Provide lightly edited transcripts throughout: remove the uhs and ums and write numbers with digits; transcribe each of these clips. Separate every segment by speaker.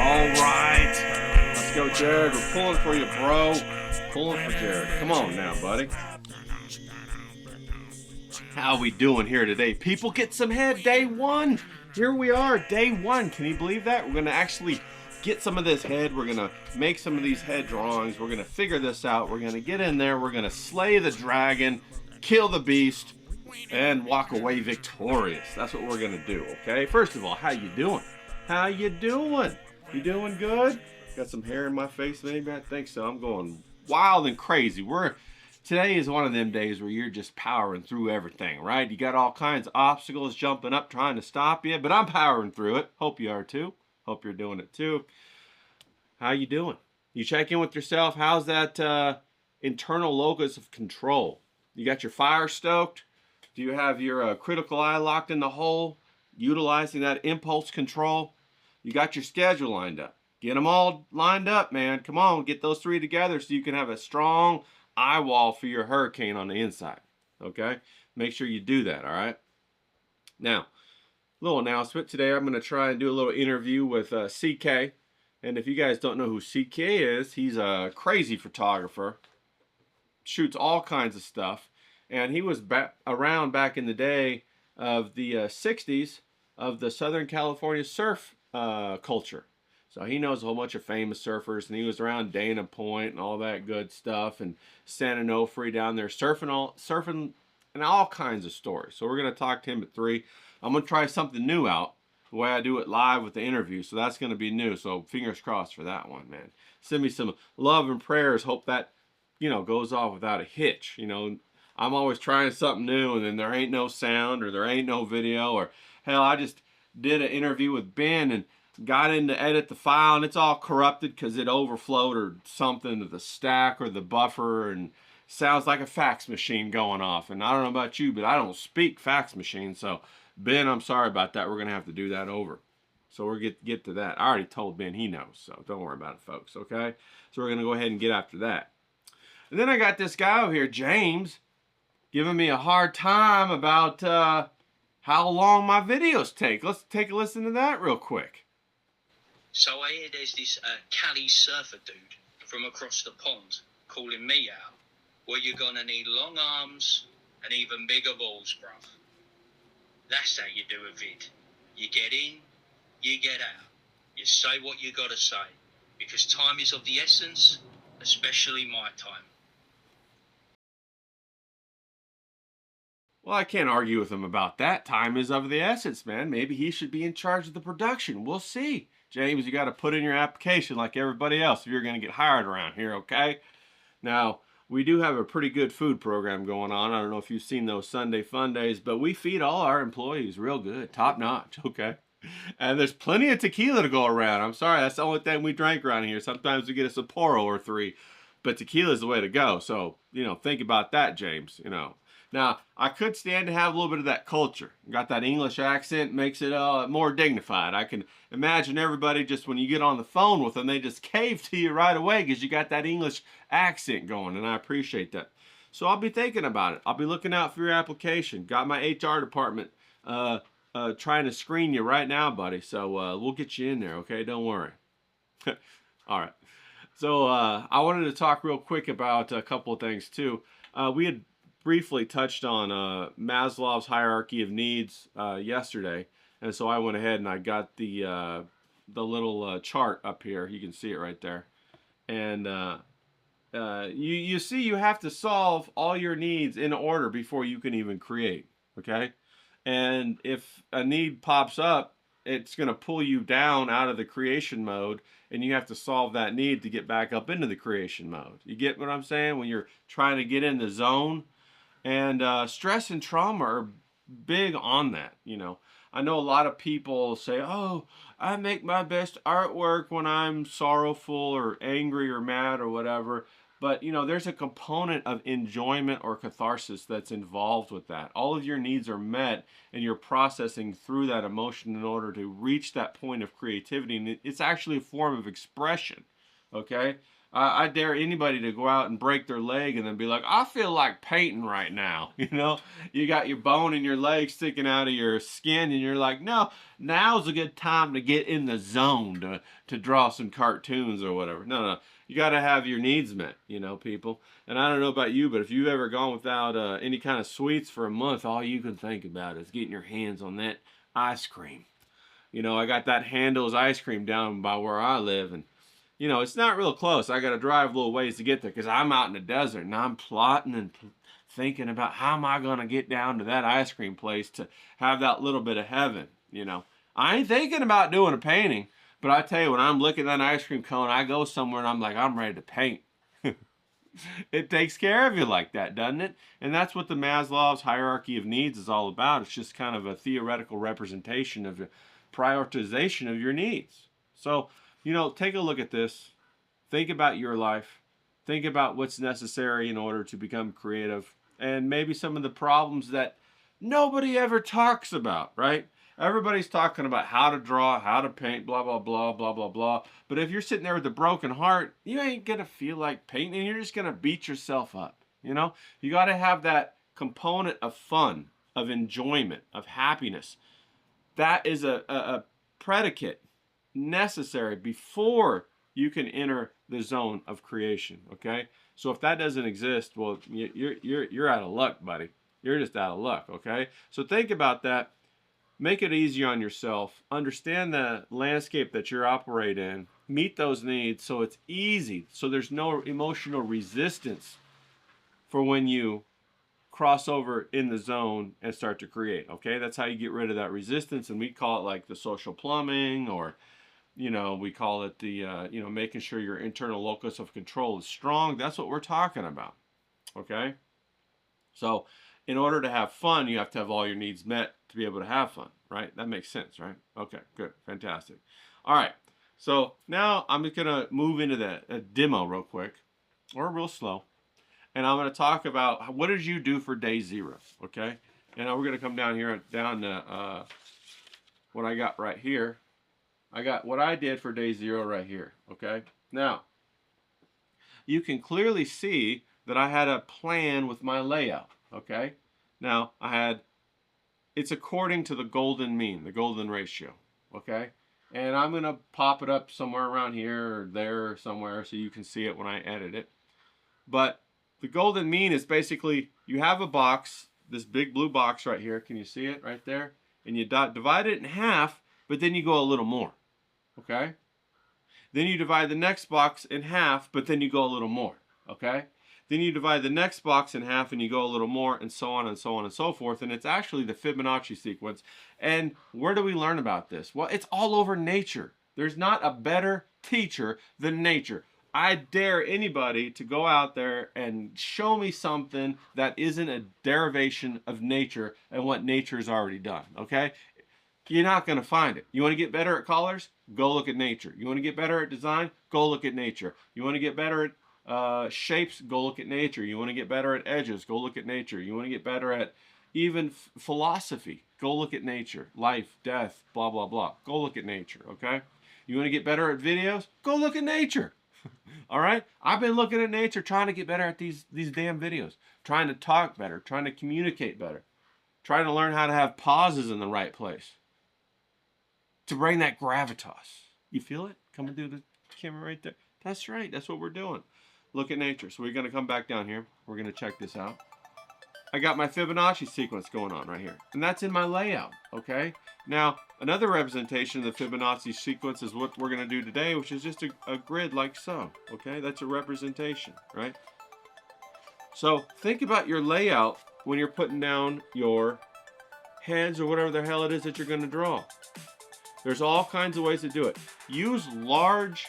Speaker 1: Alright, let's go, Jared. We're pulling for you, bro. Pulling for Jared. Come on now, buddy. How we doing here today? People, get some head. Day one. Here we are, day one. Can you believe that? We're going to actually get some of this head. We're going to make some of these head drawings. We're going to figure this out. We're going to get in there. We're going to slay the dragon, kill the beast, and walk away victorious. That's what we're going to do, okay? First of all, how you doing? How you doing? You doing good? Got some hair in my face, maybe? I think so. I'm going wild and crazy. Today is one of them days where you're just powering through everything, right? You got all kinds of obstacles jumping up trying to stop you, but I'm powering through it. Hope you are too. Hope you're doing it too. How you doing? You check in with yourself. How's that internal locus of control? You got your fire stoked? Do you have your critical eye locked in the hole, utilizing that impulse control? You got your schedule lined up. Get them all lined up, man. Come on, get those three together so you can have a strong eye wall for your hurricane on the inside, okay? Make sure you do that, all right? Now, little announcement. Today I'm going to try and do a little interview with CK. And if you guys don't know who CK is, he's a crazy photographer. Shoots all kinds of stuff. And he was around back in the day of the 60s of the Southern California surf culture. So he knows a whole bunch of famous surfers, and he was around Dana Point and all that good stuff, and San Onofre down there surfing and all kinds of stories. So we're going to talk to him at 3. I'm going to try something new out, the way I do it live with the interview. So that's going to be new. So fingers crossed for that one, man. Send me some love and prayers. Hope that, goes off without a hitch. I'm always trying something new, and then there ain't no sound, or there ain't no video, or hell, I just did an interview with Ben and got in to edit the file, and it's all corrupted because it overflowed or something to the stack or the buffer, and sounds like a fax machine going off. And I don't know about you, but I don't speak fax machine. So Ben, I'm sorry about that. We're gonna have to do that over. So we're get to that. I already told Ben, he knows, so don't worry about it, folks. Okay, so we're gonna go ahead and get after that. And then I got this guy over here, James, giving me a hard time about how long my videos take. Let's take a listen to that real quick.
Speaker 2: So I hear there's this Cali surfer dude from across the pond calling me out. Well, you're going to need long arms and even bigger balls, bruv. That's how you do a vid. You get in, you get out. You say what you got to say. Because time is of the essence, especially my time.
Speaker 1: Well, I can't argue with him about that. Time is of the essence, man. Maybe he should be in charge of the production. We'll see. James, you got to put in your application like everybody else if you're going to get hired around here, okay? Now, we do have a pretty good food program going on. I don't know if you've seen those Sunday Fun Days, but we feed all our employees real good, top notch, okay? And there's plenty of tequila to go around. I'm sorry, that's the only thing we drink around here. Sometimes we get a Sapporo or 3, but tequila is the way to go. So, think about that, James, Now, I could stand to have a little bit of that culture. Got that English accent, makes it more dignified. I can imagine everybody just when you get on the phone with them, they just cave to you right away because you got that English accent going, and I appreciate that. So I'll be thinking about it. I'll be looking out for your application. Got my HR department trying to screen you right now, buddy. So we'll get you in there, okay? Don't worry. All right. So I wanted to talk real quick about a couple of things, too. We had briefly touched on Maslow's hierarchy of needs yesterday, and so I went ahead and I got the little chart up here. You can see it right there, and you see you have to solve all your needs in order before you can even create. Okay, and if a need pops up it's going to pull you down out of the creation mode, and you have to solve that need to get back up into the creation mode. You get what I'm saying? When you're trying to get in the zone. And stress and trauma are big on that, you know. I know a lot of people say, oh, I make my best artwork when I'm sorrowful or angry or mad or whatever. But, you know, there's a component of enjoyment or catharsis that's involved with that. All of your needs are met, and you're processing through that emotion in order to reach that point of creativity. And it's actually a form of expression, okay? I dare anybody to go out and break their leg and then be like, I feel like painting right now. You know, you got your bone in your leg sticking out of your skin, and you're like, no, now's a good time to get in the zone to draw some cartoons or whatever. No, you got to have your needs met, you know, people. And I don't know about you, but if you've ever gone without any kind of sweets for a month, all you can think about is getting your hands on that ice cream. You know, I got that Handel's ice cream down by where I live, and you know, it's not real close. I got to drive a little ways to get there because I'm out in the desert, and I'm plotting and thinking about how am I going to get down to that ice cream place to have that little bit of heaven, you know. I ain't thinking about doing a painting, but I tell you, when I'm looking at that ice cream cone, I go somewhere and I'm like, I'm ready to paint. It takes care of you like that, doesn't it? And that's what the Maslow's hierarchy of needs is all about. It's just kind of a theoretical representation of the prioritization of your needs. So, you know, take a look at this. Think about your life. Think about what's necessary in order to become creative. And maybe some of the problems that nobody ever talks about, right? Everybody's talking about how to draw, how to paint, blah, blah, blah, blah, blah, blah. But if you're sitting there with a broken heart, you ain't going to feel like painting. You're just going to beat yourself up, you know? You got to have that component of fun, of enjoyment, of happiness. That is a predicate necessary before you can enter the zone of creation, okay? So if that doesn't exist, well, you're out of luck, buddy. You're just out of luck, okay? So think about that. Make it easy on yourself. Understand the landscape that you're operating in. Meet those needs so it's easy, so there's no emotional resistance for when you cross over in the zone and start to create, okay? That's how you get rid of that resistance, and we call it like the social plumbing, or you know, we call it the, you know, making sure your internal locus of control is strong. That's what we're talking about, okay? So in order to have fun, you have to have all your needs met to be able to have fun, right? That makes sense, right? Okay, good, fantastic. All right, so now I'm just gonna move into the demo real quick, or real slow, and I'm gonna talk about what did you do for day 0, okay? And now we're gonna come down here, down to what I got right here. I got what I did for day 0 right here, okay? Now, you can clearly see that I had a plan with my layout, okay? Now, it's according to the golden mean, the golden ratio, okay? And I'm gonna pop it up somewhere around here or there or somewhere so you can see it when I edit it. But the golden mean is basically, you have a box, this big blue box right here, can you see it right there? And you divide it in half, but then you go a little more. Okay? Then you divide the next box in half, but then you go a little more. Okay? Then you divide the next box in half and you go a little more, and so on and so on and so forth. And it's actually the Fibonacci sequence. And where do we learn about this? Well, it's all over nature. There's not a better teacher than nature. I dare anybody to go out there and show me something that isn't a derivation of nature and what nature's already done. Okay? You're not going to find it. You want to get better at colors? Go look at nature. You want to get better at design? Go look at nature. You want to get better at shapes? Go look at nature. You want to get better at edges? Go look at nature. You want to get better at even philosophy? Go look at nature. Life, death, blah, blah, blah. Go look at nature, okay? You want to get better at videos? Go look at nature. All right? I've been looking at nature, trying to get better at these damn videos. Trying to talk better. Trying to communicate better. Trying to learn how to have pauses in the right place. To bring that gravitas. You feel it? Coming through the camera right there. That's right. That's what we're doing. Look at nature. So we're going to come back down here. We're going to check this out. I got my Fibonacci sequence going on right here. And that's in my layout. Okay? Now, another representation of the Fibonacci sequence is what we're going to do today, which is just a grid like so. Okay? That's a representation, right? So think about your layout when you're putting down your heads or whatever the hell it is that you're going to draw. There's all kinds of ways to do it. Use large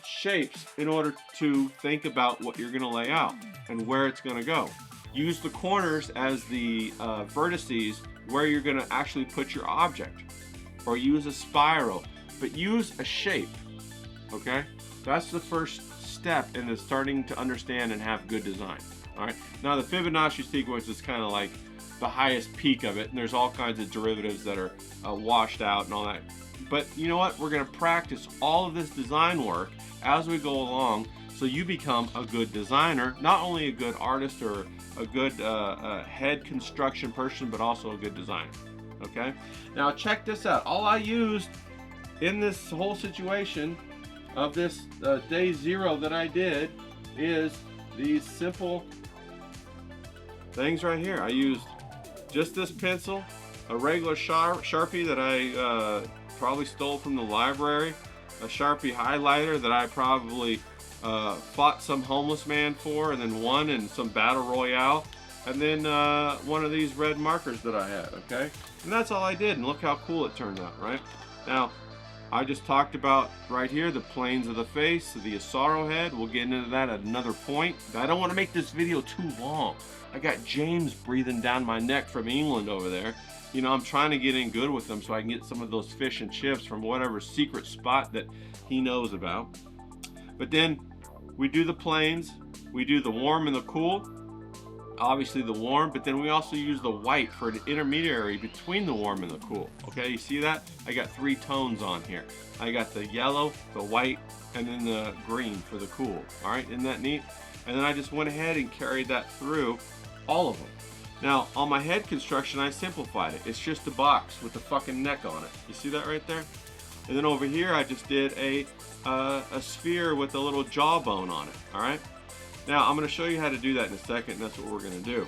Speaker 1: shapes in order to think about what you're going to lay out and where it's going to go. Use the corners as the vertices where you're going to actually put your object, or use a spiral, but use a shape. Okay, that's the first step in starting to understand and have good design. All right, now the Fibonacci sequence is kind of like the highest peak of it, and there's all kinds of derivatives that are washed out and all that. But you know what? We're going to practice all of this design work as we go along, so you become a good designer, not only a good artist or a good head construction person, but also a good designer. Okay? Now check this out. All I used in this whole situation of this day 0 that I did is these simple things right here. I used just this pencil, a regular Sharpie that I probably stole from the library, a Sharpie highlighter that I probably fought some homeless man for and then won in some battle royale, and then one of these red markers that I had. Okay, and that's all I did, and look how cool it turned out. Right now, I just talked about right here the planes of the face, the Asaro head. We'll get into that at another point. I don't want to make this video too long. I got James breathing down my neck from England over there. You know, I'm trying to get in good with him so I can get some of those fish and chips from whatever secret spot that he knows about. But then we do the planes, we do the warm and the cool. Obviously the warm, but then we also use the white for an intermediary between the warm and the cool. Okay, you see that? I got 3 tones on here. I got the yellow, the white, and then the green for the cool. All right, isn't that neat? And then I just went ahead and carried that through all of them. Now, on my head construction, I simplified it. It's just a box with the fucking neck on it. You see that right there? And then over here, I just did a sphere with a little jawbone on it, all right? Now, I'm gonna show you how to do that in a second, and that's what we're gonna do.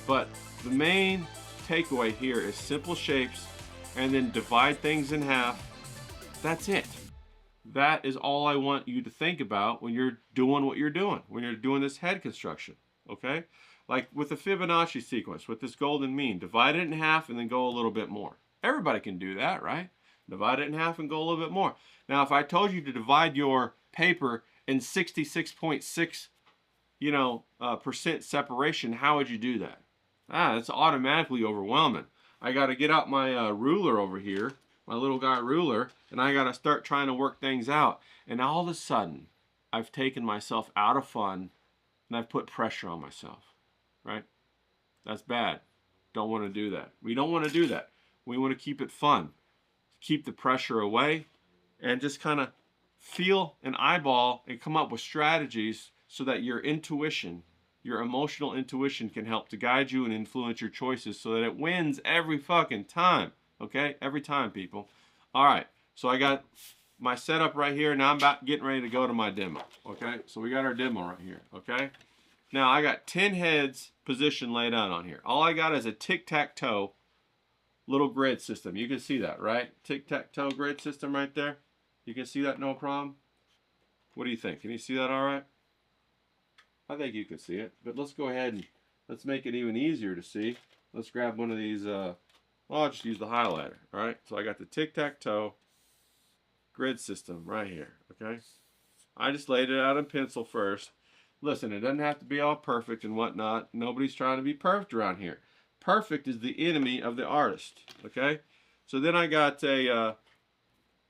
Speaker 1: But the main takeaway here is simple shapes, and then divide things in half. That's it. That is all I want you to think about when you're doing what you're doing, when you're doing this head construction, okay? Like with the Fibonacci sequence, with this golden mean, divide it in half and then go a little bit more. Everybody can do that, right? Divide it in half and go a little bit more. Now, if I told you to divide your paper in 66.6, percent separation, how would you do that? It's automatically overwhelming. I got to get out my ruler over here, my little guy ruler, and I got to start trying to work things out. And all of a sudden, I've taken myself out of fun and I've put pressure on myself, right? That's bad. Don't want to do that. We don't want to do that. We want to keep it fun. Keep the pressure away and just kind of feel and eyeball and come up with strategies so that your intuition, your emotional intuition can help to guide you and influence your choices so that it wins every fucking time. Okay? Every time, people. All right. So I got my setup right here. Now I'm about getting ready to go to my demo. Okay? So we got our demo right here. Okay? Now I got 10 heads position laid out on here. All I got is a tic-tac-toe little grid system. You can see that, right? Tic-tac-toe grid system right there. You can see that no problem. What do you think? Can you see that all right? I think you can see it. But let's go ahead and let's make it even easier to see. Let's grab one of these. I'll just use the highlighter. All right. So I got the tic-tac-toe grid system right here. Okay. I just laid it out in pencil first. Listen, it doesn't have to be all perfect and whatnot. Nobody's trying to be perfect around here. Perfect is the enemy of the artist. Okay. So then I got a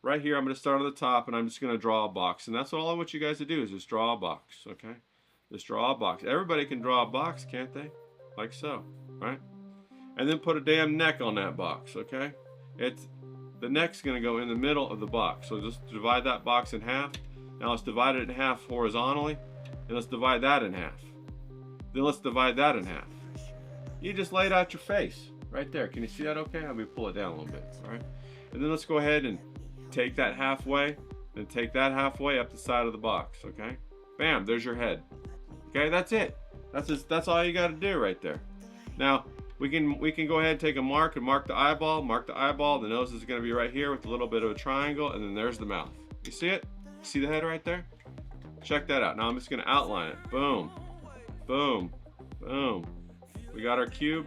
Speaker 1: right here. I'm going to start on the top and I'm just going to draw a box. And that's all I want you guys to do is just draw a box. Okay. Just draw a box. Everybody can draw a box, can't they? Like so, right? And then put a damn neck on that box, okay? The neck's gonna go in the middle of the box. So just divide that box in half. Now let's divide it in half horizontally, and let's divide that in half. Then let's divide that in half. You just laid out your face right there. Can you see that okay? Let me pull it down a little bit, all right? And then let's go ahead and take that halfway, and take that halfway up the side of the box, okay? Bam, there's your head. Okay, that's it. That's all you got to do right there. Now we can go ahead and take a mark and mark the eyeball. Mark the eyeball. The nose is going to be right here with a little bit of a triangle, and then there's the mouth. You see it? See the head right there? Check that out. Now I'm just going to outline it. Boom, boom, boom. We got our cube.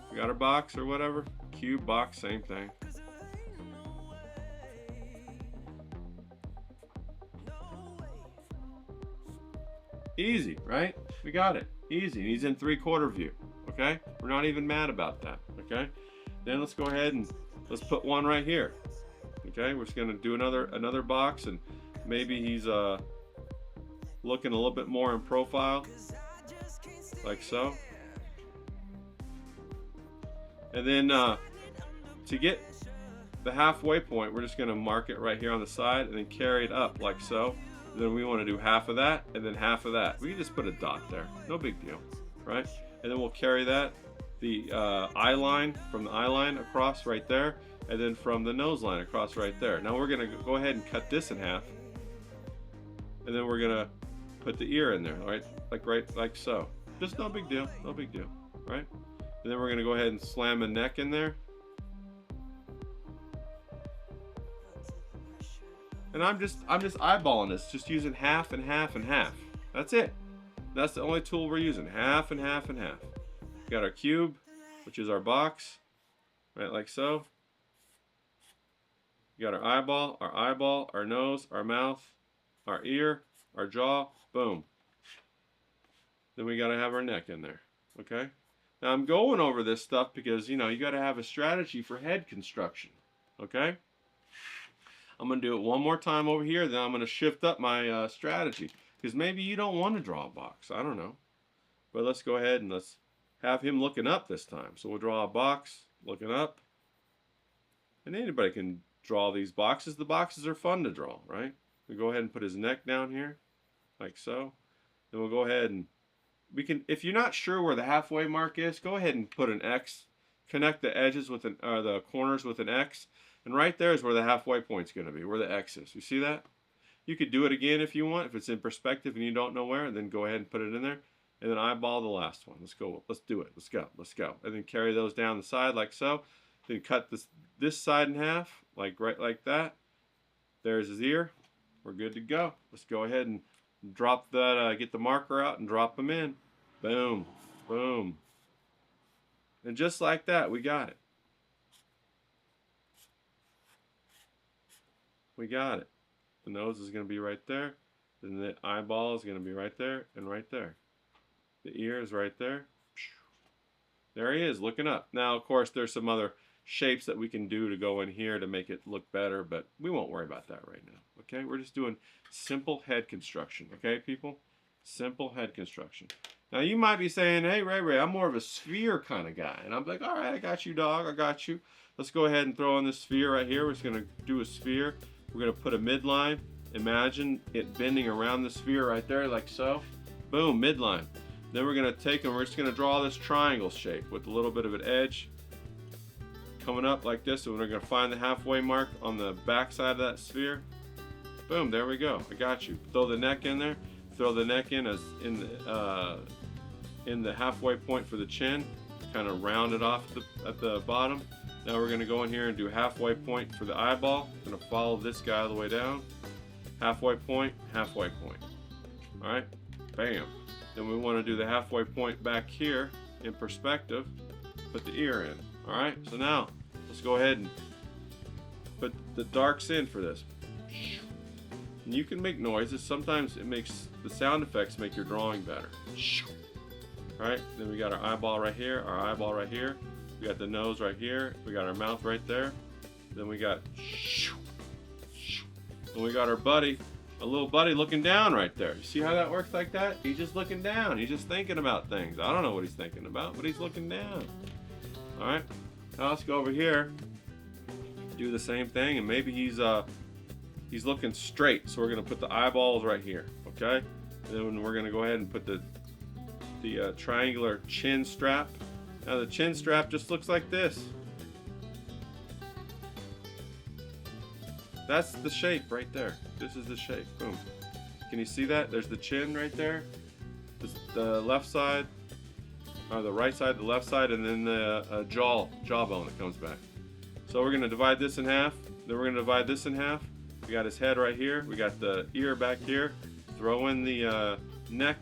Speaker 1: We got our box or whatever. Cube, box, same thing. Easy, right? We got it. Easy. And he's in 3/4 view. Okay? We're not even mad about that. Okay? Then let's go ahead and let's put one right here. Okay? We're just gonna do another box, and maybe he's looking a little bit more in profile, like so. And then to get the halfway point, we're just gonna mark it right here on the side and then carry it up like so. And then we want to do half of that and then half of that. We can just put a dot there, no big deal, right? And then we'll carry that, the eye line, from the eye line across right there, and then from the nose line across right there. Now we're gonna go ahead and cut this in half, and then we're gonna put the ear in there, right like so. Just no big deal, no big deal, right? And then we're gonna go ahead and slam a neck in there. And I'm just eyeballing this, just using half and half and half. That's it. That's the only tool we're using, half and half and half. We got our cube, which is our box, right, like so. We got our eyeball, our nose, our mouth, our ear, our jaw, boom. Then we gotta have our neck in there, okay? Now I'm going over this stuff because, you know, you gotta have a strategy for head construction, okay? I'm going to do it one more time over here, then I'm going to shift up my strategy. Because maybe you don't want to draw a box. I don't know. But let's go ahead and let's have him looking up this time. So we'll draw a box, looking up. And anybody can draw these boxes. The boxes are fun to draw, right? We go ahead and put his neck down here, like so. Then we'll go ahead and, we can, if you're not sure where the halfway mark is, go ahead and put an X. Connect the edges with an, the corners with an X. And right there is where the halfway point's going to be, where the X is. You see that? You could do it again if you want. If it's in perspective and you don't know where, then go ahead and put it in there. And then eyeball the last one. Let's go. Let's do it. Let's go. Let's go. And then carry those down the side like so. Then cut this side in half, like right like that. There's his ear. We're good to go. Let's go ahead and drop that, get the marker out and drop them in. Boom. Boom. And just like that, we got it. We got it. The nose is going to be right there. Then the eyeball is going to be right there and right there. The ear is right there. There he is, looking up. Now, of course, there's some other shapes that we can do to go in here to make it look better, but we won't worry about that right now. Okay, we're just doing simple head construction. Okay, people? Simple head construction. Now, you might be saying, hey, Ray, I'm more of a sphere kind of guy. And I'm like, all right, I got you, dog. I got you. Let's go ahead and throw in this sphere right here. We're just going to do a sphere. We're going to put a midline. Imagine it bending around the sphere right there like so. Boom, midline. Then we're going to take and we're just going to draw this triangle shape with a little bit of an edge coming up like this. And we're going to find the halfway mark on the back side of that sphere. Boom, there we go. I got you. Throw the neck in there. Throw the neck in as in the halfway point for the chin. Kind of round it off at the bottom. Now we're going to go in here and do halfway point for the eyeball. Going to follow this guy all the way down. Halfway point, halfway point. Alright, bam. Then we want to do the halfway point back here in perspective. Put the ear in. Alright, so now let's go ahead and put the darks in for this. And you can make noises. Sometimes it makes the sound effects make your drawing better. Alright, then we got our eyeball right here, our eyeball right here. We got the nose right here. We got our mouth right there. Then we got, and we got our buddy, a little buddy looking down right there. You see how that works like that? He's just looking down. He's just thinking about things. I don't know what he's thinking about, but he's looking down. All right. Now let's go over here. Do the same thing, and maybe he's looking straight. So we're gonna put the eyeballs right here. Okay. And then we're gonna go ahead and put the triangular chin strap. Now the chin strap just looks like this. That's the shape right there. This is the shape. Boom. Can you see that? There's the chin right there. The left side, or the right side, the left side, and then the jawbone that comes back. So we're gonna divide this in half. Then we're gonna divide this in half. We got his head right here. We got the ear back here. Throw in the neck.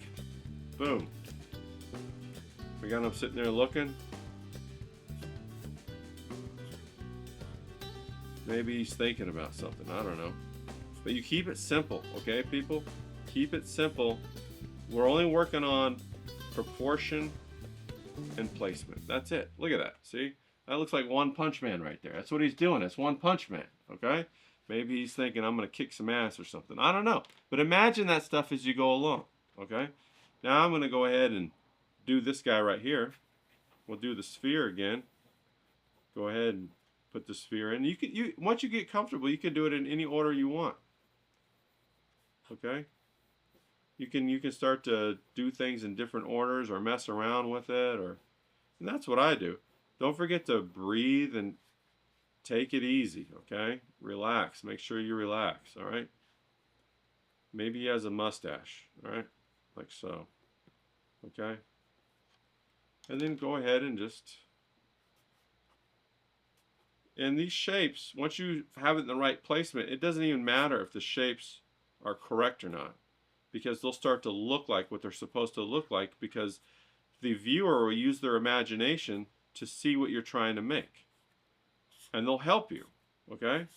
Speaker 1: Boom. We got him sitting there looking. Maybe he's thinking about something. I don't know. But you keep it simple, okay, people? Keep it simple We're only working on proportion and placement. That's it. Look at that. See? That looks like One Punch Man right there. That's what he's doing. It's One Punch Man. Okay? Maybe he's thinking I'm going to kick some ass or something. I don't know. But imagine that stuff as you go along. Okay? Now I'm going to go ahead and do this guy right here. We'll do the sphere again. Go ahead and put the sphere in. Once you get comfortable, you can do it in any order you want. Okay? You can start to do things in different orders or mess around with it, and that's what I do. Don't forget to breathe and take it easy, okay? Relax. Make sure you relax, all right? Maybe he has a mustache, all right? Like so. Okay? And then go ahead and just... And these shapes, once you have it in the right placement, it doesn't even matter if the shapes are correct or not, because they'll start to look like what they're supposed to look like, because the viewer will use their imagination to see what you're trying to make. And they'll help you, okay?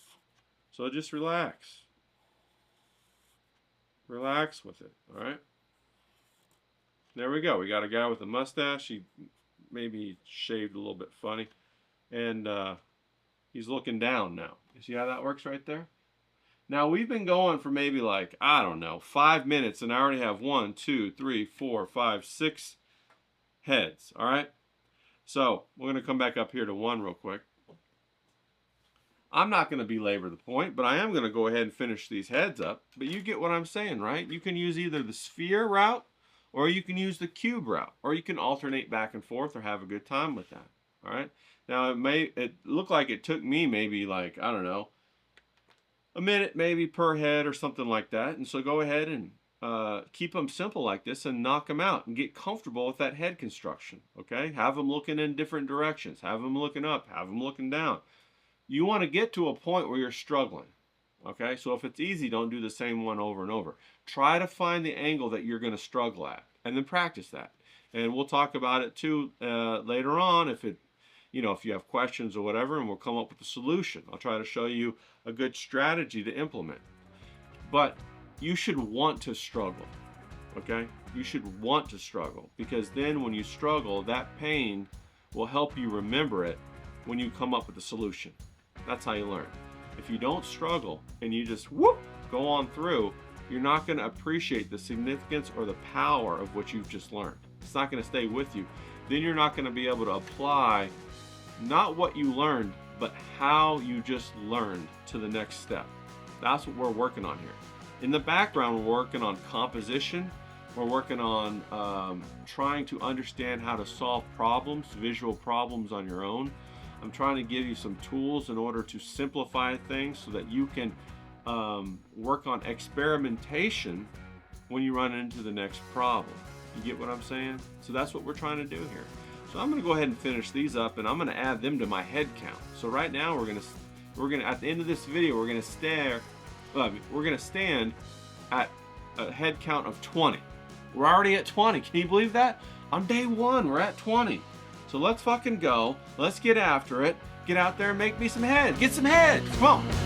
Speaker 1: So just relax. Relax with it, all right? There we go. We got a guy with a mustache. Maybe shaved a little bit funny. And he's looking down now. You see how that works right there? Now we've been going for maybe like, I don't know, 5 minutes, and I already have 1, 2, 3, 4, 5, 6 heads, all right? So we're going to come back up here to 1 real quick. I'm not going to belabor the point, but I am going to go ahead and finish these heads up. But you get what I'm saying, right? You can use either the sphere route, or you can use the cube route, or you can alternate back and forth or have a good time with that, all right? Now it looked like it took me maybe like, I don't know, a minute maybe per head or something like that. And so go ahead and keep them simple like this and knock them out and get comfortable with that head construction, okay? Have them looking in different directions. Have them looking up. Have them looking down. You want to get to a point where you're struggling, okay? So if it's easy, don't do the same one over and over. Try to find the angle that you're going to struggle at, and then practice that. And we'll talk about it too later on if you have questions or whatever, and we'll come up with a solution. I'll try to show you a good strategy to implement. But you should want to struggle, okay? You should want to struggle, because then when you struggle, that pain will help you remember it when you come up with a solution. That's how you learn. If you don't struggle and you just whoop, go on through, you're not going to appreciate the significance or the power of what you've just learned. It's not going to stay with you. Then you're not going to be able to apply not what you learned, but how you just learned to the next step. That's what we're working on here. In the background, we're working on composition. We're working on trying to understand how to solve problems, visual problems on your own. I'm trying to give you some tools in order to simplify things so that you can work on experimentation when you run into the next problem. You get what I'm saying? So that's what we're trying to do here. So I'm going to go ahead and finish these up, and I'm going to add them to my head count. So right now we're going to at the end of this video we're going to stand at a head count of 20. We're already at 20. Can you believe that? On day 1 we're at 20. So let's fucking go. Let's get after it. Get out there and make me some heads. Get some heads. Come on.